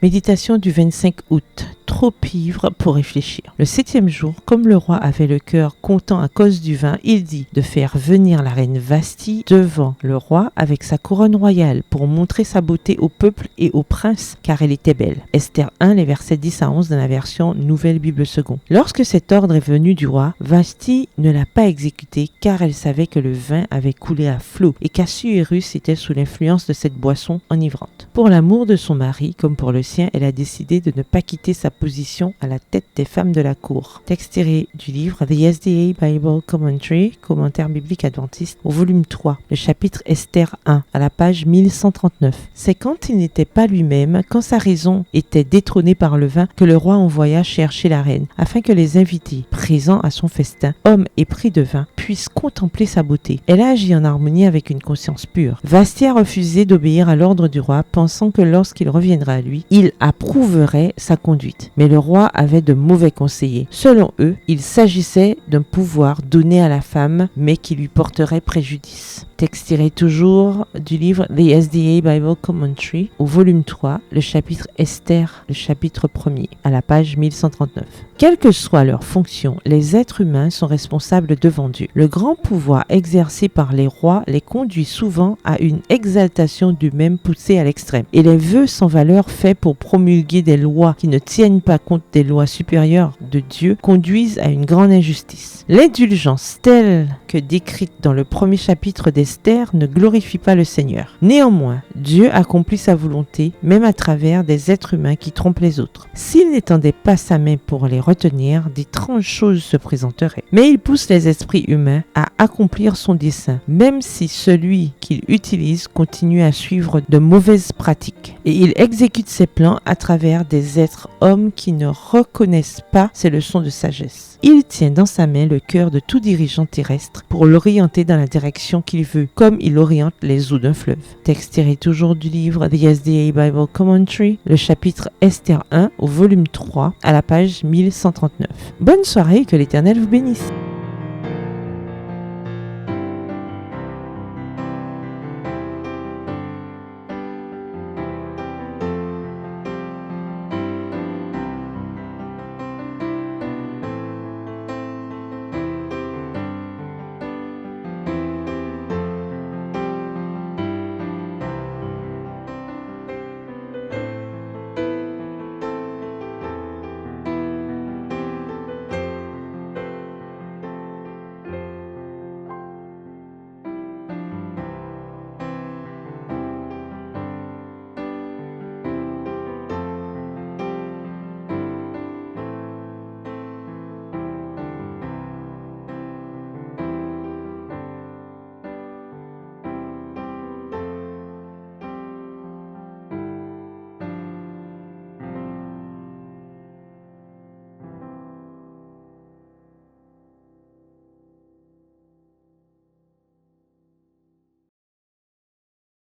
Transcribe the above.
Méditation du 25 août. Trop ivre pour réfléchir. Le 7e jour, comme le roi avait le cœur content à cause du vin, il dit de faire venir la reine Vashti devant le roi avec sa couronne royale pour montrer sa beauté au peuple et aux princes, car elle était belle. Esther 1, les versets 10 à 11 dans la version Nouvelle Bible Seconde. Lorsque cet ordre est venu du roi, Vashti ne l'a pas exécuté car elle savait que le vin avait coulé à flot et qu'Assuérus était sous l'influence de cette boisson enivrante. Pour l'amour de son mari, comme pour le sien, elle a décidé de ne pas quitter sa position à la tête des femmes de la cour. Texte tiré du livre The SDA Bible Commentary, commentaire biblique adventiste, au volume 3, le chapitre Esther 1, à la page 1139. C'est quand il n'était pas lui-même, quand sa raison était détrônée par le vin, que le roi envoya chercher la reine, afin que les invités, présents à son festin, hommes épris de vin, puissent contempler sa beauté. Elle a agi en harmonie avec une conscience pure. Vashti a refusé d'obéir à l'ordre du roi, pensant que lorsqu'il reviendra à lui, il approuverait sa conduite. Mais le roi avait de mauvais conseillers. Selon eux, il s'agissait d'un pouvoir donné à la femme, mais qui lui porterait préjudice. Texte tiré toujours du livre The SDA Bible Commentary, au volume 3, le chapitre Esther, le chapitre 1er, à la page 1139. Quelle que soit leur fonction, les êtres humains sont responsables devant Dieu. Le grand pouvoir exercé par les rois les conduit souvent à une exaltation du même poussée à l'extrême. Et les vœux sans valeur faits pour promulguer des lois qui ne tiennent pas compte des lois supérieures de Dieu conduisent à une grande injustice. L'indulgence telle que décrite dans le premier chapitre d'Esther ne glorifie pas le Seigneur. Néanmoins, Dieu accomplit sa volonté même à travers des êtres humains qui trompent les autres. S'il n'étendait pas sa main pour les retenir, d'étranges choses se présenteraient. Mais il pousse les esprits humains à accomplir son dessein, même si celui qu'il utilise continue à suivre de mauvaises pratiques. Et il exécute ses plans à travers des êtres hommes qui ne reconnaissent pas ses leçons de sagesse. Il tient dans sa main le cœur de tout dirigeant terrestre pour l'orienter dans la direction qu'il veut, comme il oriente les eaux d'un fleuve. Texte tiré toujours du livre The SDA Bible Commentary, le chapitre Esther 1 au volume 3 à la page 1139. Bonne soirée et que l'Éternel vous bénisse.